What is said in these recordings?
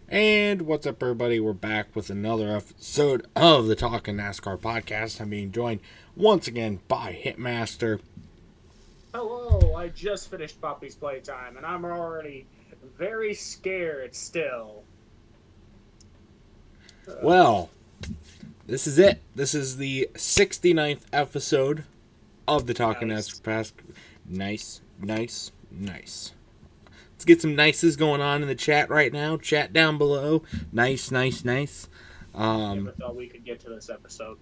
And what's up, everybody? We're back with another episode of the Talking NASCAR podcast. I'm being joined once again by Hitmaster. Hello, I just finished Poppy's playtime, and I'm already very scared still. Well, this is it. This is the 69th episode of the Talking NASCAR podcast. Nice. Let's get some nices going on in the chat right now. Chat down below. Nice. Never thought we could get to this episode.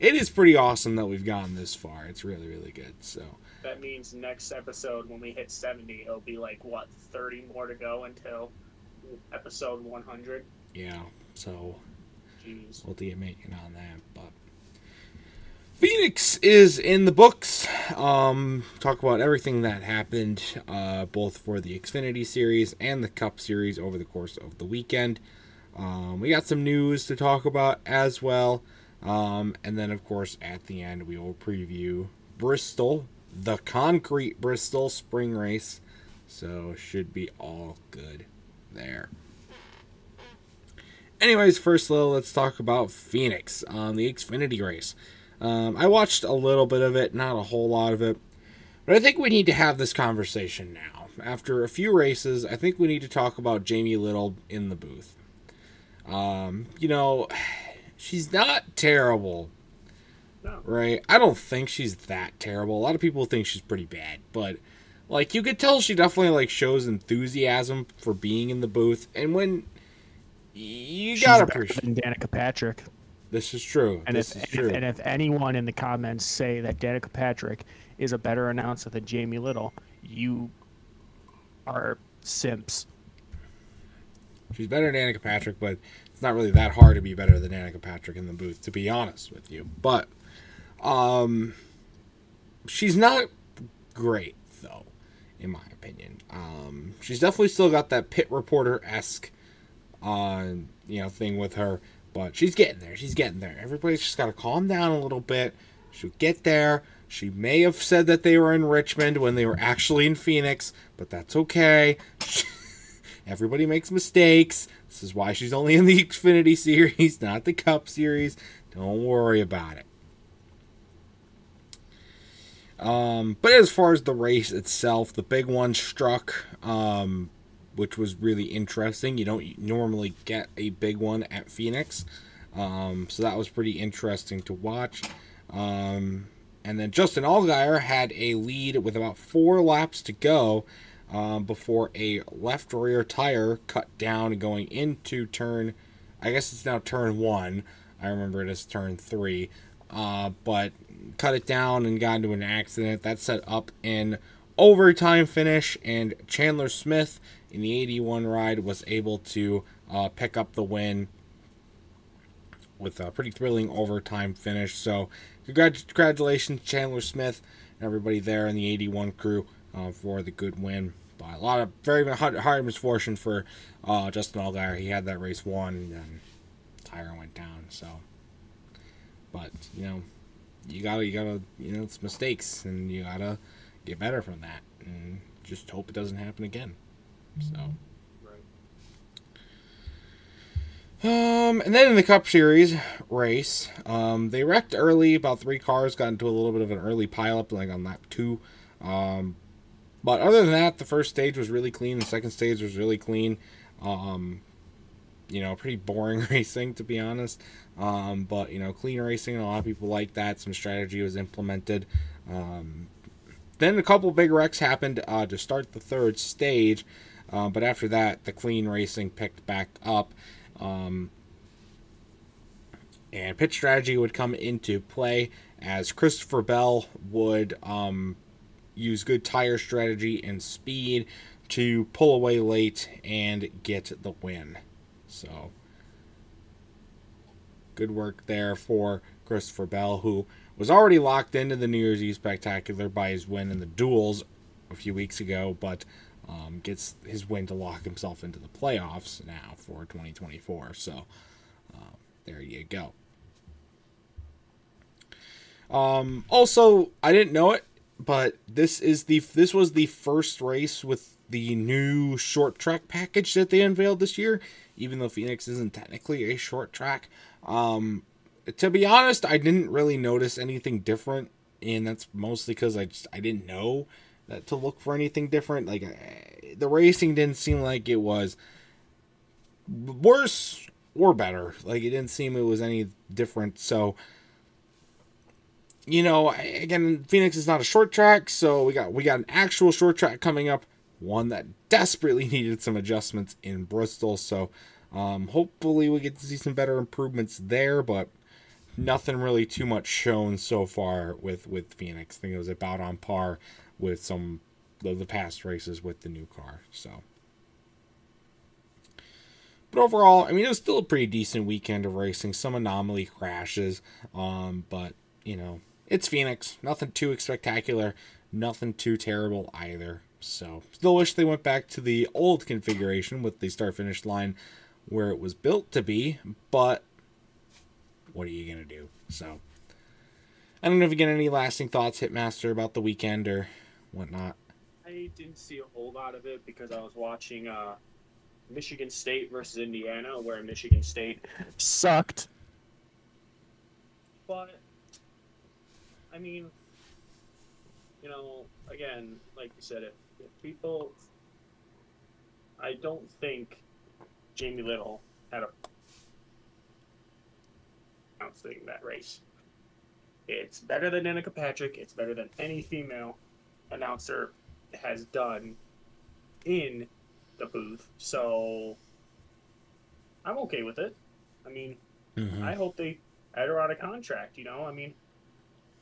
It is pretty awesome that we've gotten this far. It's really good. So that means next episode, when we hit 70, it'll be like, what, 30 more to go until episode 100? Yeah, so jeez, we'll get making on that. But Phoenix is in the books. Talk about everything that happened, both for the Xfinity Series and the Cup Series over the course of the weekend. We got some news to talk about as well. And then, of course, at the end, we will preview Bristol, the Concrete Bristol Spring Race. So, should be all good there. Anyways, first, let's talk about Phoenix, the Xfinity race. I watched a little bit of it, not a whole lot of it. But I think we need to have this conversation now. After a few races, I think we need to talk about Jamie Little in the booth. She's not terrible, no. Right? I don't think she's that terrible. A lot of people think she's pretty bad, but like you could tell she definitely shows enthusiasm for being in the booth. And when she's gotta appreciate Danica Patrick. This is true. And if anyone in the comments say that Danica Patrick is a better announcer than Jamie Little, you are simps. She's better than Danica Patrick, but it's not really that hard to be better than Danica Patrick in the booth, to be honest with you. But she's not great, though, in my opinion. She's definitely still got that pit reporter-esque thing with her, but she's getting there. Everybody's just got to calm down a little bit. She'll get there. She may have said that they were in Richmond when they were actually in Phoenix, but that's okay. Everybody makes mistakes. This is why she's only in the Xfinity Series, not the Cup Series. Don't worry about it. But as far as the race itself, the big one struck, which was really interesting. You don't normally get a big one at Phoenix. So that was pretty interesting to watch. And then Justin Allgaier had a lead with about 4 laps to go before a left rear tire cut down going into turn, I guess it's now turn 1. I remember it as turn 3. But cut it down and got into an accident. That set up an overtime finish, and Chandler Smith in the 81 ride was able to pick up the win with a pretty thrilling overtime finish. So congratulations, Chandler Smith, and everybody there in the 81 crew for the good win. But a lot of very hard misfortune for Justin Allgaier. He had that race won, and then tire went down. So, but you gotta it's mistakes, and you gotta get better from that, and just hope it doesn't happen again. So. And then in the Cup Series race, they wrecked early. About 3 cars got into a little bit of an early pileup, on lap 2. But other than that, the first stage was really clean. The second stage was really clean. Pretty boring racing, to be honest. But clean racing. A lot of people like that. Some strategy was implemented. Then a couple big wrecks happened to start the third stage. But after that, the clean racing picked back up. And pit strategy would come into play as Christopher Bell would use good tire strategy and speed to pull away late and get the win. So, good work there for Christopher Bell, who was already locked into the New Year's Eve Spectacular by his win in the duels a few weeks ago, but gets his win to lock himself into the playoffs now for 2024. So, there you go. Also, I didn't know it, but this was the first race with the new short track package that they unveiled this year, even though Phoenix isn't technically a short track. To be honest, I didn't really notice anything different, and that's mostly because I didn't know that to look for anything different. Like, the racing didn't seem like it was worse or better. Like, it didn't seem it was any different. So, you know, again, Phoenix is not a short track, so we got an actual short track coming up, one that desperately needed some adjustments in Bristol. So, hopefully we get to see some better improvements there, but nothing really too much shown so far with Phoenix. I think it was about on par with some of the past races with the new car. So, but overall, I mean, it was still a pretty decent weekend of racing. Some anomaly crashes, but you know, it's Phoenix. Nothing too spectacular, nothing too terrible either. So, still wish they went back to the old configuration with the start-finish line where it was built to be, but what are you going to do? So, I don't know if you get any lasting thoughts, Hitmaster, about the weekend or whatnot. I didn't see a whole lot of it because I was watching Michigan State versus Indiana, where Michigan State Sucked. But, I mean, you know, again, like you said, if people, I don't think Jamie Little had a announcing that race. It's better than Danica Patrick. It's better than any female announcer has done in the booth. So I'm okay with it. I mean, I hope they add her on a contract, you know? I mean,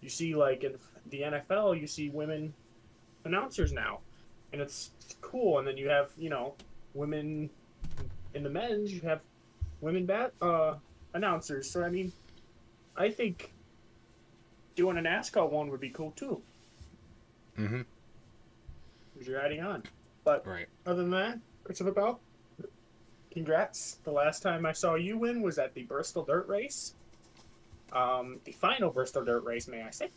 you see, like, in the NFL, you see women announcers now. And it's cool. And then you have, you know, women in the men's, you have women announcers. So, I mean, I think doing a NASCAR one would be cool too. Mm-hmm. Because you're adding on. But other than that, Christopher Bell, congrats. The last time I saw you win was at the Bristol Dirt Race. The final Bristol Dirt Race, may I say.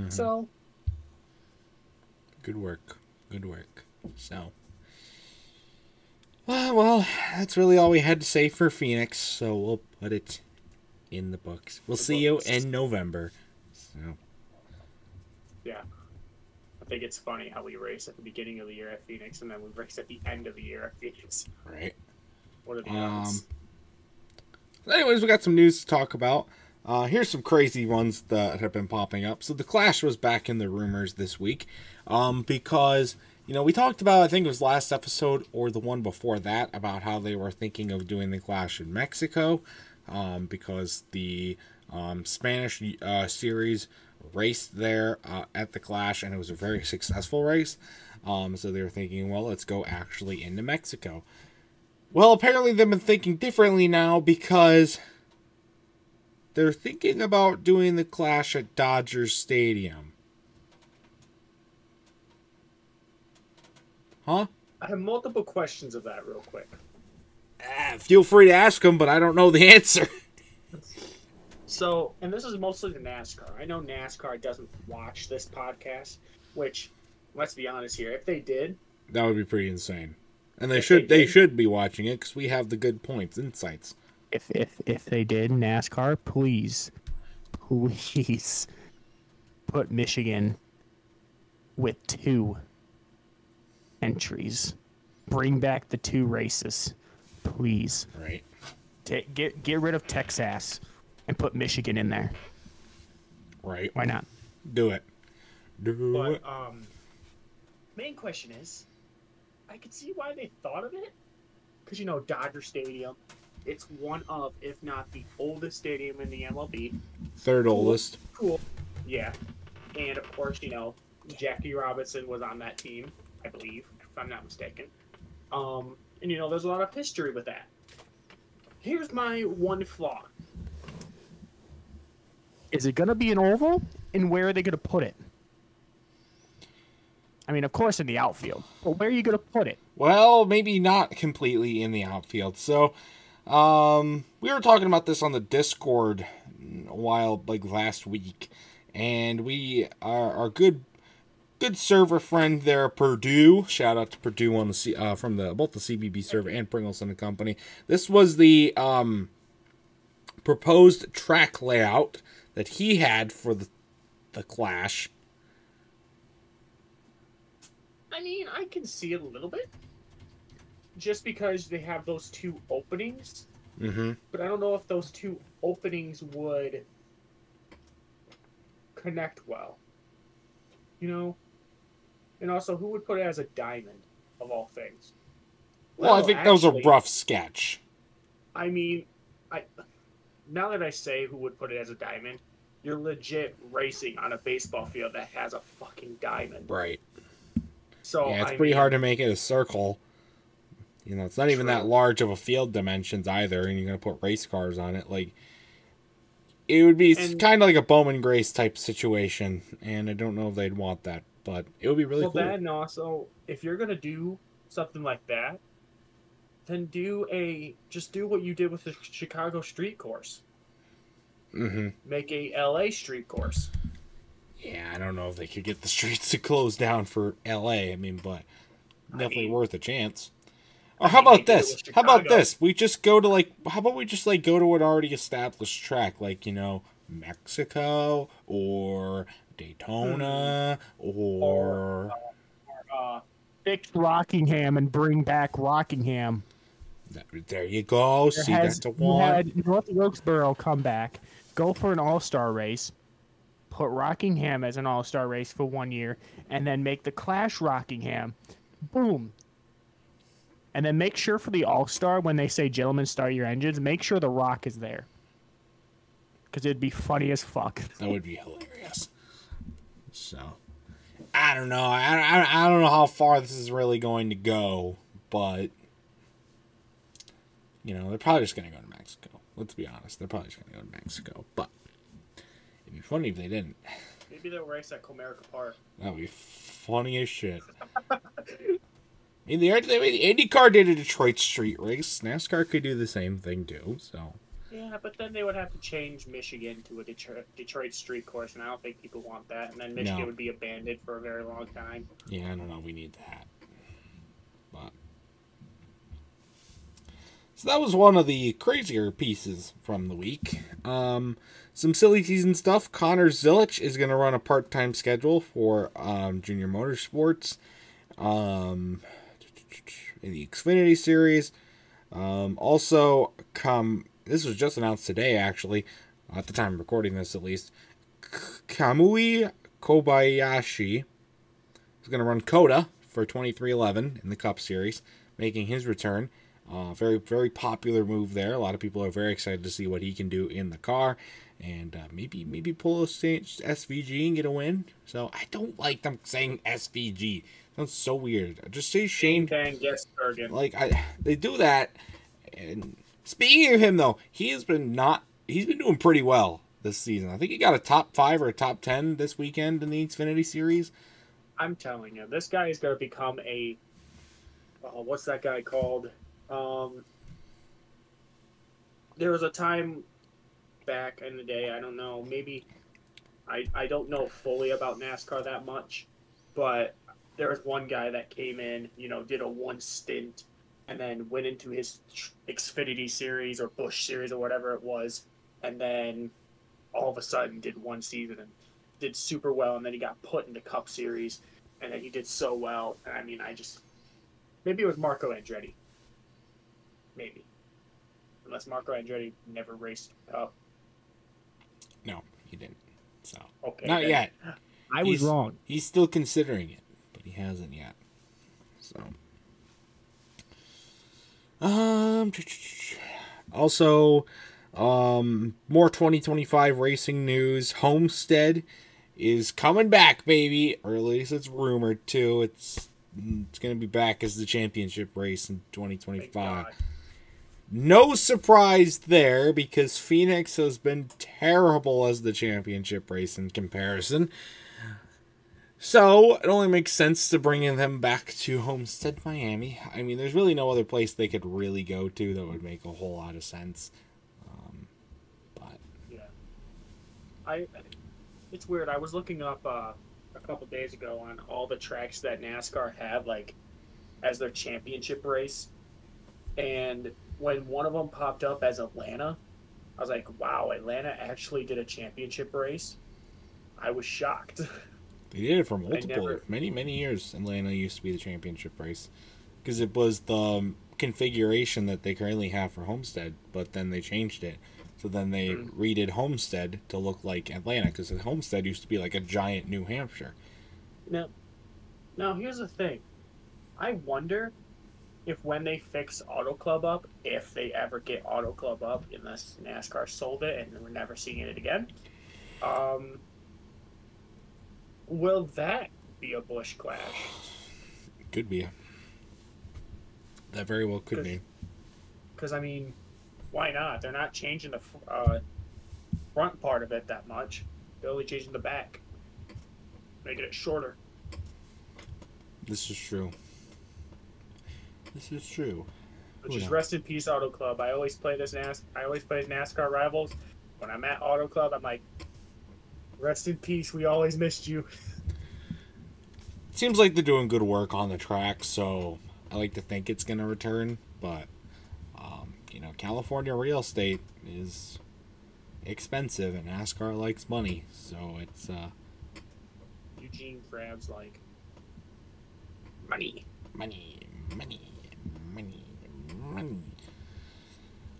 So. Good work. Good work. So. Well, that's really all we had to say for Phoenix, so we'll put it in the books. We'll see you in November. So. Yeah. I think it's funny how we race at the beginning of the year at Phoenix and then we race at the end of the year at Phoenix. Right. What are the odds? Anyways, we got some news to talk about. Here's some crazy ones that have been popping up. So the Clash was back in the rumors this week because, you know, we talked about, I think it was last episode or the one before that, about how they were thinking of doing the Clash in Mexico because the Spanish series raced there at the Clash, and it was a very successful race. So they were thinking, well, let's go actually into Mexico. Well, apparently they've been thinking differently now because they're thinking about doing the Clash at Dodger Stadium. Huh? I have multiple questions of that real quick. Feel free to ask them, but I don't know the answer. So, and this is mostly the NASCAR. I know NASCAR doesn't watch this podcast, which, let's be honest here, if they did, that would be pretty insane. And they should be watching it because we have the good points, insights. If they did, NASCAR, please put Michigan with 2 entries. Bring back the 2 races, please. Right. Get rid of Texas and put Michigan in there. Right. Why not? Do it. But main question is, I could see why they thought of it, because you know Dodger Stadium, it's one of, if not the oldest stadium in the MLB. Third oldest. Cool. Yeah. And of course, you know, Jackie Robinson was on that team, I believe, if I'm not mistaken. And you know, there's a lot of history with that. Here's my one flaw. Is it going to be an oval? And where are they going to put it? I mean, of course, in the outfield. But where are you going to put it? Well, maybe not completely in the outfield. So, we were talking about this on the Discord a while, like last week. And our good good server friend there, Purdue. Shout out to Purdue on the from both the CBB server and Pringles and Company. This was the proposed track layout that he had for the Clash. I mean, I can see it a little bit, just because they have those two openings. Mm-hmm. But I don't know if those two openings would connect well. You know? And also, who would put it as a diamond, of all things? Well, I think that was a rough sketch. I mean, now that I say who would put it as a diamond, you're legit racing on a baseball field that has a fucking diamond. Right. So yeah, it's pretty hard to make it a circle. You know, it's not even that large of a field dimensions either, and you're going to put race cars on it. Like, it would be kind of like a Bowman Grace type situation, and I don't know if they'd want that, but it would be really cool. Well, that, and also, if you're going to do something like that, then just do what you did with the Chicago street course. Mm-hmm. Make a LA street course. Yeah, I don't know if they could get the streets to close down for LA. I mean, but definitely worth a chance. Or how about this? How about this? We just go to how about we just go to an already established track, like, you know, Mexico or Daytona or fix Rockingham and bring back Rockingham. There you go. See, that's a one. You had North Wilkesboro come back, go for an all-star race, put Rockingham as an all-star race for 1 year, and then make the Clash Rockingham. Boom. And then make sure for the all-star, when they say, gentlemen, start your engines, make sure the Rock is there. Because it'd be funny as fuck. That would be hilarious. So, I don't know. I don't know how far this is really going to go, but, you know, they're probably just going to go to Mexico. Let's be honest. They're probably just going to go to Mexico. But it'd be funny if they didn't. Maybe they'll race at Comerica Park. That would be funny as shit. I mean, the IndyCar did a Detroit street race. NASCAR could do the same thing too. So. Yeah, but then they would have to change Michigan to a Detroit street course, and I don't think people want that. And then Michigan would be abandoned for a very long time. Yeah, I don't know. We need that. But so that was one of the crazier pieces from the week. Some silly season stuff. Connor Zilich is going to run a part-time schedule for Junior Motorsports. In the Xfinity Series. Also, this was just announced today, actually, at the time of recording this at least. Kamui Kobayashi is going to run COTA for 2311 in the Cup Series, making his return. Very, very popular move there. A lot of people are very excited to see what he can do in the car, and maybe pull a SVG and get a win. So I don't like them saying SVG. Sounds so weird. Just say Shane. They do that. And speaking of him, though, he's been doing pretty well this season. I think he got a top 5 or a top 10 this weekend in the Xfinity Series. I'm telling you, this guy is going to become a what's that guy called? There was a time back in the day, I don't know, maybe I don't know fully about NASCAR that much, but there was one guy that came in, you know, did a one stint, and then went into his Xfinity Series or Busch Series or whatever it was, and then all of a sudden did one season and did super well, and then he got put into Cup Series, and then he did so well. And I mean, maybe it was Marco Andretti. Maybe. Unless Marco Andretti never raced Cup. No, he didn't. So okay, not yet. I was wrong. He's still considering it, but he hasn't yet. So also more 2025 racing news. Homestead is coming back, baby. Or at least it's rumored to. It's going to be back as the championship race in 2025. No surprise there, because Phoenix has been terrible as the championship race in comparison. So, it only makes sense to bring them back to Homestead, Miami. I mean, there's really no other place they could really go to that would make a whole lot of sense. But yeah, it's weird. I was looking up a couple days ago on all the tracks that NASCAR had, like, as their championship race. And when one of them popped up as Atlanta, I was like, wow, Atlanta actually did a championship race. I was shocked. They did it for many years. Atlanta used to be the championship race because it was the configuration that they currently have for Homestead, but then they changed it. So then they redid Homestead to look like Atlanta because Homestead used to be like a giant New Hampshire. Now here's the thing. I wonder if when they fix Auto Club up, if they ever get Auto Club up, unless NASCAR sold it and we're never seeing it again, will that be a Busch Clash? Could be. That very well could be. Because, I mean, why not? They're not changing the front part of it that much. They're only changing the back. Making it shorter. This is true. This is true. Which is rest in peace, Auto Club. I always play NASCAR Rivals. When I'm at Auto Club, I'm like, rest in peace. We always missed you. Seems like they're doing good work on the track, so I like to think it's going to return. But, California real estate is expensive, and NASCAR likes money. So it's... Eugene Krabs like money.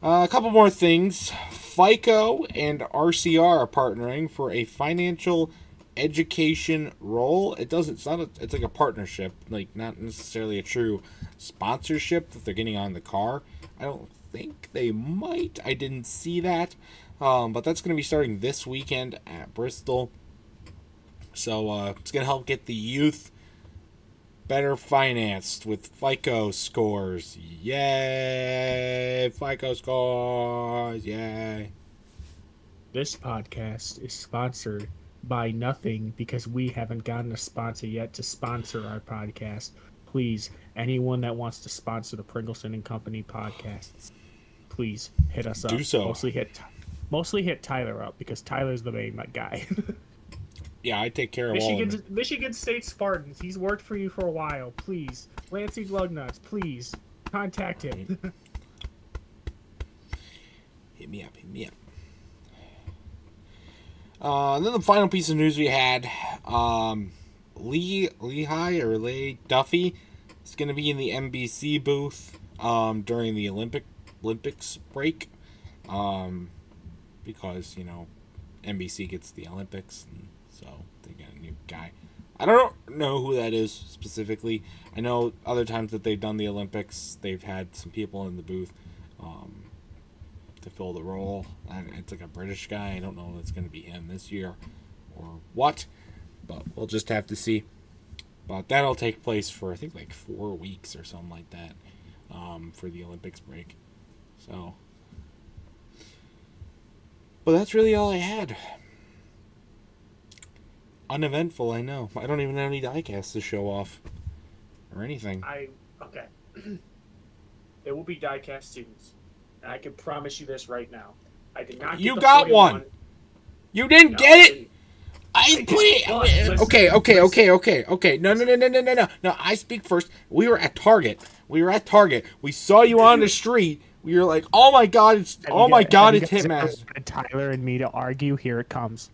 A couple more things. FICO and RCR are partnering for a financial education role. It's like a partnership, like not necessarily a true sponsorship that they're getting on the car. I don't think they might. I didn't see that. But that's going to be starting this weekend at Bristol. So it's going to help get the youth better financed with FICO scores. Yay! FICO scores! Yay! This podcast is sponsored by nothing because we haven't gotten a sponsor yet to sponsor our podcast. Please, anyone that wants to sponsor the Pringleson and Company podcasts, please hit us up. Do so. Mostly hit Tyler up because Tyler's the main guy. Yeah, I take care of all of them. Michigan State Spartans. He's worked for you for a while. Please. Lansing Lugnuts, please. Contact him. Hit me up. And then the final piece of news we had, Leigh Duffy is going to be in the NBC booth during the Olympics break, because NBC gets the Olympics, and so they get a new guy. I don't know who that is specifically. I know other times that they've done the Olympics, they've had some people in the booth to fill the role. And it's like a British guy. I don't know if it's going to be him this year or what, but we'll just have to see. But that'll take place for, I think, like 4 weeks or something like that, for the Olympics break. So, but that's really all I had. Uneventful, I know. I don't even have any diecasts to show off or anything. Okay. There will be diecast students. And I can promise you this right now. I did not get You the got 41. one. You didn't get it. I put it. Okay. No, I speak first. We were at Target. We saw you on the street. We were like, "Oh my god, it's Hitmaster." Tyler and me to argue. Here it comes.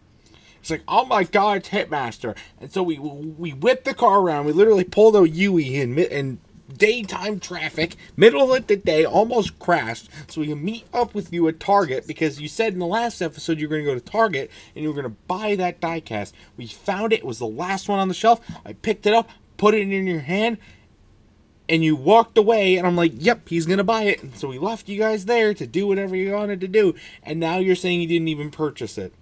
It's like, "Oh my god, it's Hitmaster." And so we whipped the car around. We literally pulled a Yui in daytime traffic, middle of the day, almost crashed, so we can meet up with you at Target, because you said in the last episode you were going to go to Target and you were going to buy that diecast. We found it. It was the last one on the shelf. I picked it up, put it in your hand, and you walked away, and I'm like, yep, he's going to buy it. And so we left you guys there to do whatever you wanted to do, and now you're saying you didn't even purchase it.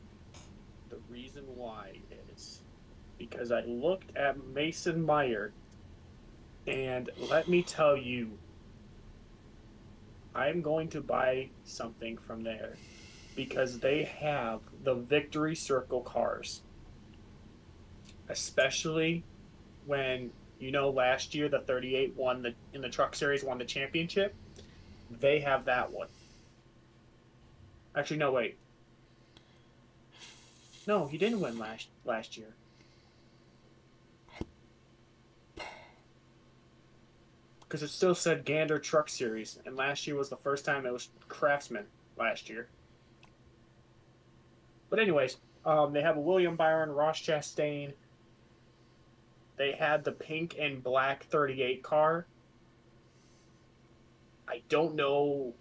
The reason why is because I looked at Mason Meyer. And let me tell you, I'm going to buy something from there because they have the Victory Circle cars. Especially when, last year the 38 in the Truck Series won the championship. They have that one. Actually, no, wait. No, he didn't win last year. because it still said Gander Truck Series, and last year was the first time it was Craftsman last year. But anyways, they have a William Byron, Ross Chastain. They had the pink and black 38 car. I don't know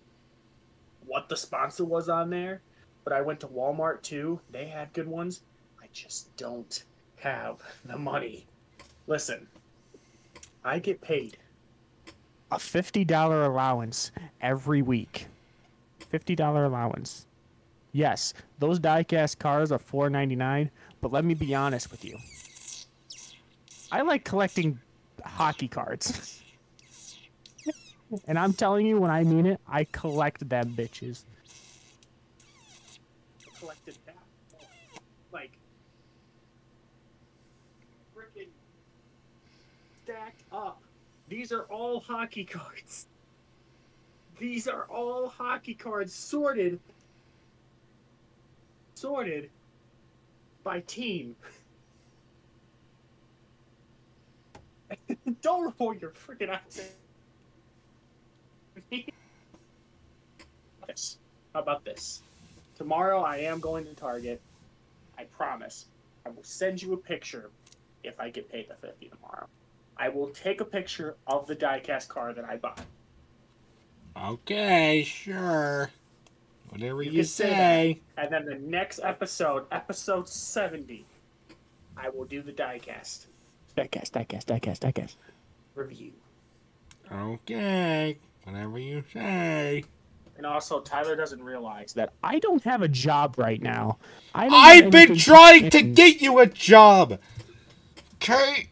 what the sponsor was on there, but I went to Walmart too. They had good ones. I just don't have the money. Listen, I get paid a $50 allowance every week. $50 allowance. Yes, those diecast cars are $4.99, but let me be honest with you. I like collecting hockey cards. And I'm telling you, when I mean it, I collect them bitches. I collected that. Like, freaking stacked up. These are all hockey cards. These are all hockey cards sorted by team. Don't roll your freaking eyes. How about this? Tomorrow I am going to Target. I promise. I will send you a picture if I get paid the 50 tomorrow. I will take a picture of the diecast car that I bought. Okay, sure. Whatever you say. And then the next episode, episode 70, I will do the diecast. Diecast. Review. Okay. Whatever you say. And also, Tyler doesn't realize that I don't have a job right now. I've been trying to get you a job. Okay?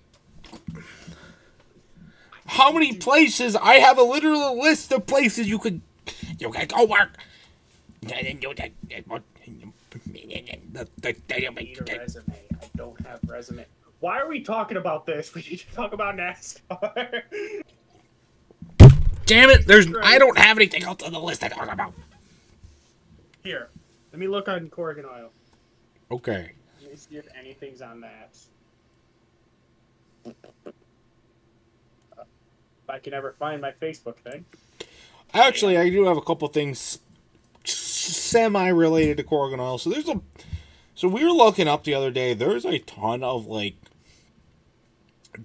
How many places? I have a literal list of places you can go work. I need a resume. I don't have resume. Why are we talking about this? We need to talk about NASCAR. Damn it! I don't have anything else on the list to talk about. Here, let me look on Corrigan Oil. Okay. Let me see if anything's on that. If I can ever find my Facebook thing. Actually, I do have a couple things semi-related to Corrigan Oil. So we were looking up the other day. There's a ton of like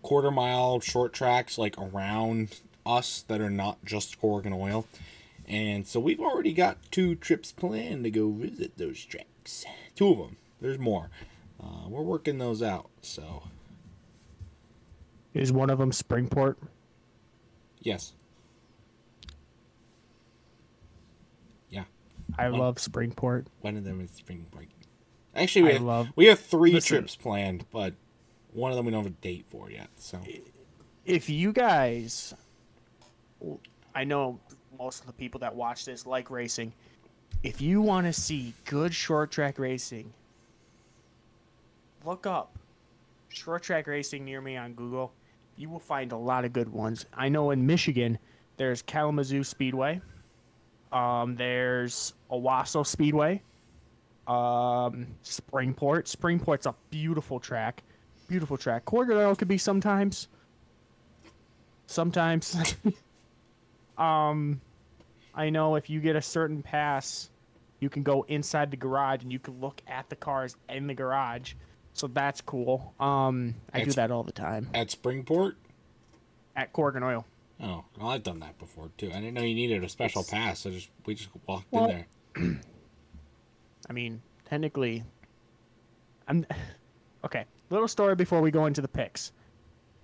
quarter-mile short tracks like around us that are not just Corrigan Oil, and so we've already got 2 trips planned to go visit those tracks. 2 of them. There's more. We're working those out. So is one of them Springport? Yes. Yeah. I love Springport. One of them is Springport. Actually, we have 3 trips planned, but one of them we don't have a date for yet. So if you guys, I know most of the people that watch this like racing. If you want to see good short track racing, look up short track racing near me on Google. You will find a lot of good ones. I know in Michigan, there's Kalamazoo Speedway. There's Owasso Speedway. Springport. Springport's a beautiful track. Beautiful track. Corrigan Oil could be sometimes. I know if you get a certain pass, you can go inside the garage and you can look at the cars in the garage. So that's cool. I do that all the time. At Springport? At Corrigan Oil. Oh, well, I've done that before too. I didn't know you needed a special pass, so we just walked in there. I mean, technically, okay. Little story before we go into the picks.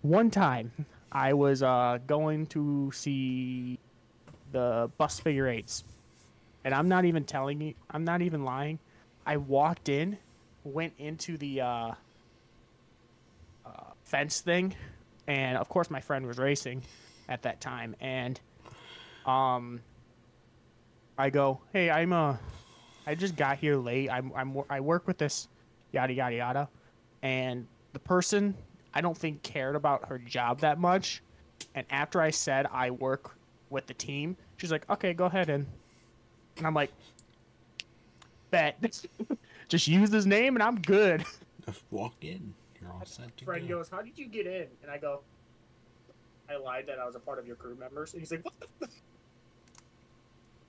One time, I was going to see the bus figure eights, and I'm not even lying. I walked in, went into the fence thing, and of course my friend was racing at that time, and I go, hey, I just got here late. I work with this yada yada yada, and the person I don't think cared about her job that much, and after I said I work with the team, she's like, okay, go ahead and I'm like, bet. Just use his name and I'm good. Just walk in. You're all set to Friend go. goes, how did you get in? And I go, I lied that I was a part of your crew members. And he's like, what the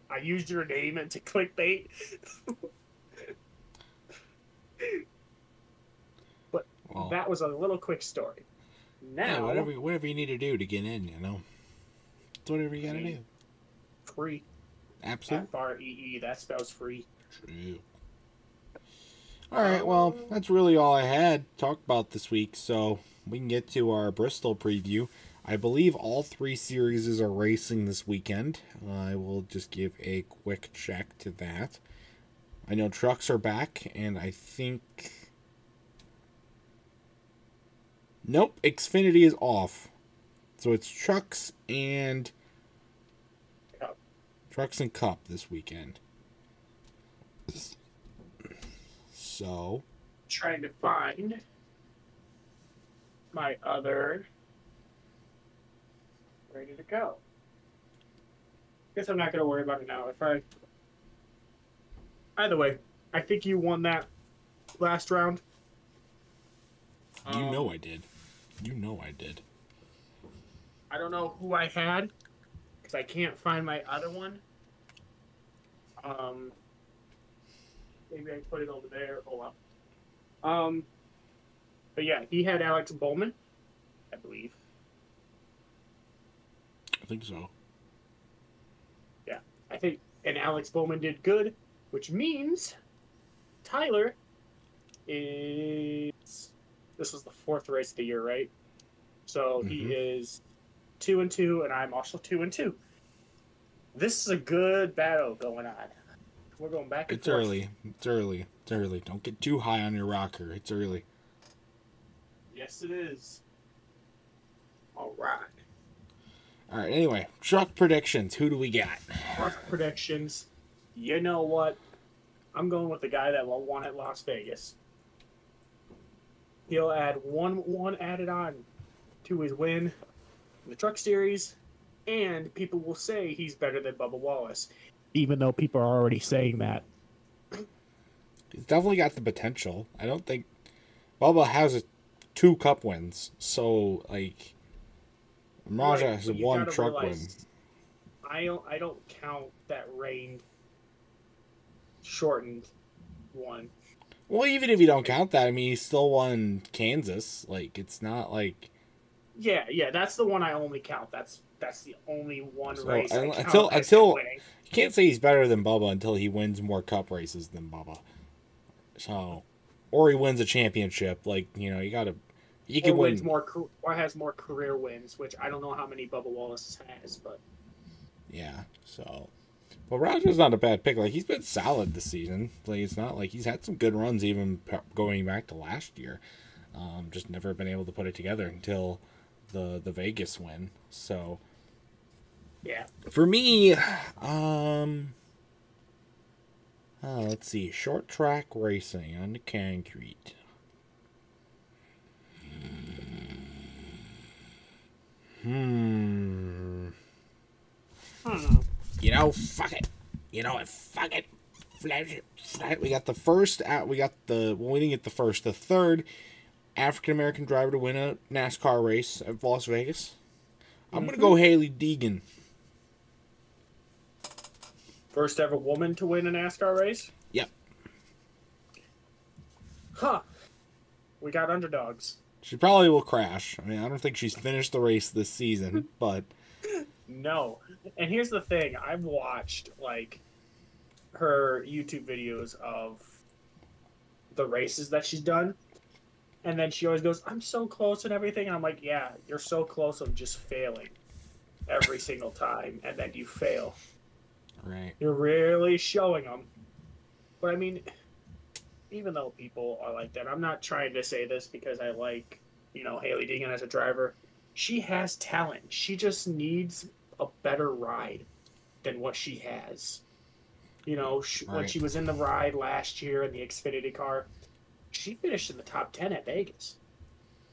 I used your name into clickbait. But Well, that was a little quick story. Now, yeah, whatever you need to do to get in, you know. It's whatever you gotta do. free. Absolutely. FREE, that spells free. True. Alright, well, that's really all I had to talk about this week, so we can get to our Bristol preview. I believe all 3 series are racing this weekend. I will just give a quick check to that. I know trucks are back, and I think... Nope, Xfinity is off. So it's trucks and... Trucks and Cup this weekend. So... Trying to find my other... Ready to go. Guess I'm not going to worry about it now. Either way, I think you won that last round. You know I did. You know I did. I don't know who I had because I can't find my other one. Maybe I put it over there. Oh well. But yeah, he had Alex Bowman, I believe. I think so. Yeah, I think, and Alex Bowman did good, which means Tyler is. This was the 4th race of the year, right? So he is 2-2, and I'm also 2-2. This is a good battle going on. We're going back and It's forth. early. It's early. It's early. Don't get too high on your rocker. It's early. Yes, it is. All right. All right. Anyway, truck predictions. Who do we got? Truck predictions. You know what? I'm going with the guy that won at Las Vegas. He'll add one added on to his win in the Truck Series, and people will say he's better than Bubba Wallace, even though people are already saying that. He's definitely got the potential. I don't think Bubba has 2 Cup wins, so like Raja has 1 truck win. I don't count that rain shortened one. Well, even if you don't count that, I mean, he still won Kansas. Like, it's not like... Yeah, that's the one I only count. That's the only one race I count until as him winning. You can't say he's better than Bubba until he wins more Cup races than Bubba. So, or he wins a championship. Like, you know, you gotta... You can win more, or has more career wins, which I don't know how many Bubba Wallace has, but... Yeah, so... Well, Roger's not a bad pick. Like, he's been solid this season. Like, it's not like he's had some good runs even going back to last year. Just never been able to put it together until the Vegas win. So, yeah. For me, let's see. Short track racing on the concrete. You know, fuck it. You know what? Fuck it. We got the first. We didn't get the first. The third African American driver to win a NASCAR race at Las Vegas. I'm gonna go Haley Deegan. First ever woman to win a NASCAR race? Yep. Huh. We got underdogs. She probably will crash. I mean, I don't think she's finished the race this season, but no. And here's the thing: I've watched like her YouTube videos of the races that she's done, and then she always goes, "I'm so close" and everything. And I'm like, "Yeah, you're so close of just failing every single time, and then you fail." Right. You're really showing them. But I mean, even though people are like that, I'm not trying to say this because I like, Haley Deegan as a driver. She has talent. She just needs a better ride than what she has. When she was in the ride last year in the Xfinity car, she finished in the top 10 at Vegas.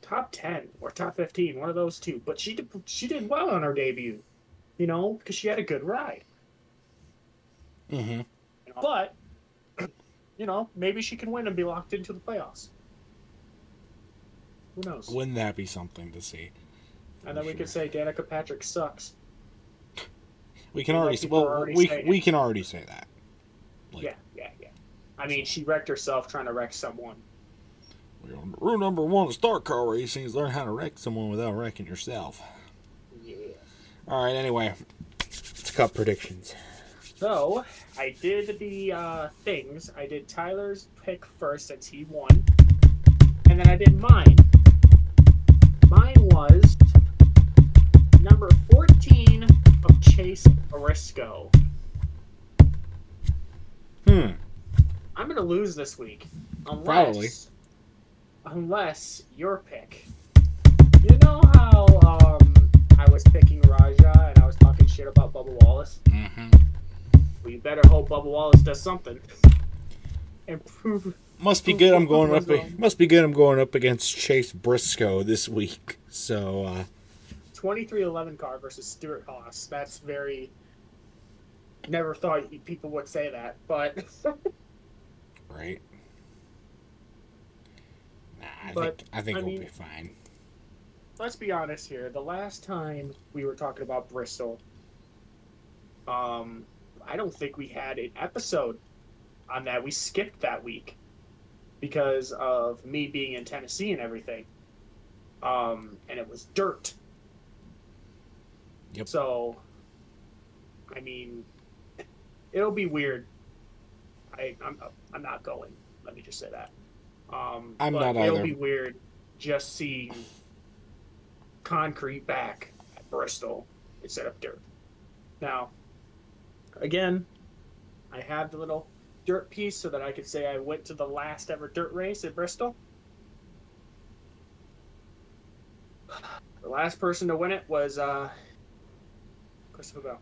Top 10 or top 15, one of those two. But she did well on her debut, because she had a good ride. Mm-hmm. But, maybe she can win and be locked into the playoffs. Who knows? Wouldn't that be something to see? And then we could say Danica Patrick sucks. We can already we can already say that. Like, yeah. I mean, she wrecked herself trying to wreck someone. Rule number 1 of Star Car racing is learn how to wreck someone without wrecking yourself. Yeah. All right. Anyway, let's cut predictions. So I did the things. I did Tyler's pick first since he won, and then I did mine. Mine was number 14 of Chase Briscoe. I'm gonna lose this week, unless your pick. You know how I was picking Raja and I was talking shit about Bubba Wallace. Mm-hmm. Well, you better hope Bubba Wallace does something. Must be good. I'm going up against Chase Briscoe this week. So 2311 car versus Stuart Haas. That's very. Never thought people would say that, but. Right. Nah, I think we'll be fine. Let's be honest here. The last time we were talking about Bristol, I don't think we had an episode on that. We skipped that week because of me being in Tennessee and everything. And it was dirt. Yep. So, I mean, it'll be weird. I'm not going. Let me just say that. I'm but not either. It'll be weird just seeing concrete back at Bristol instead of dirt. Now, again, I have the little dirt piece so that I could say I went to the last ever dirt race at Bristol. The last person to win it was Christopher Bell.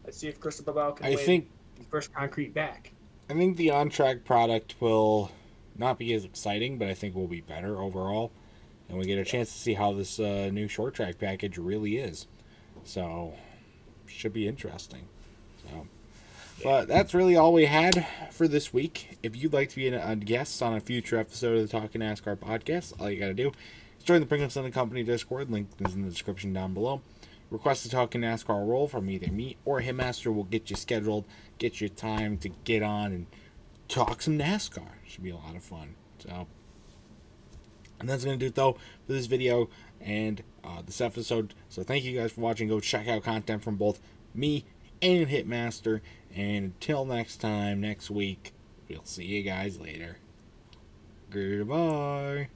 Let's see if Christopher Bell can win the first concrete back. I think the on-track product will not be as exciting, but I think will be better overall. And we get a chance to see how this new short track package really is. So, should be interesting. So, but that's really all we had for this week. If you'd like to be a guest on a future episode of the Talking NASCAR podcast, all you got to do is join the Pringles and the Company Discord. Link is in the description down below. Request a Talking NASCAR role from either me or Hitmaster. Will get you scheduled, get you time to get on and talk some NASCAR. Should be a lot of fun. So, and that's going to do it, though, for this video and this episode. So thank you guys for watching. Go check out content from both me and Hitmaster. And until next time, next week, we'll see you guys later. Goodbye.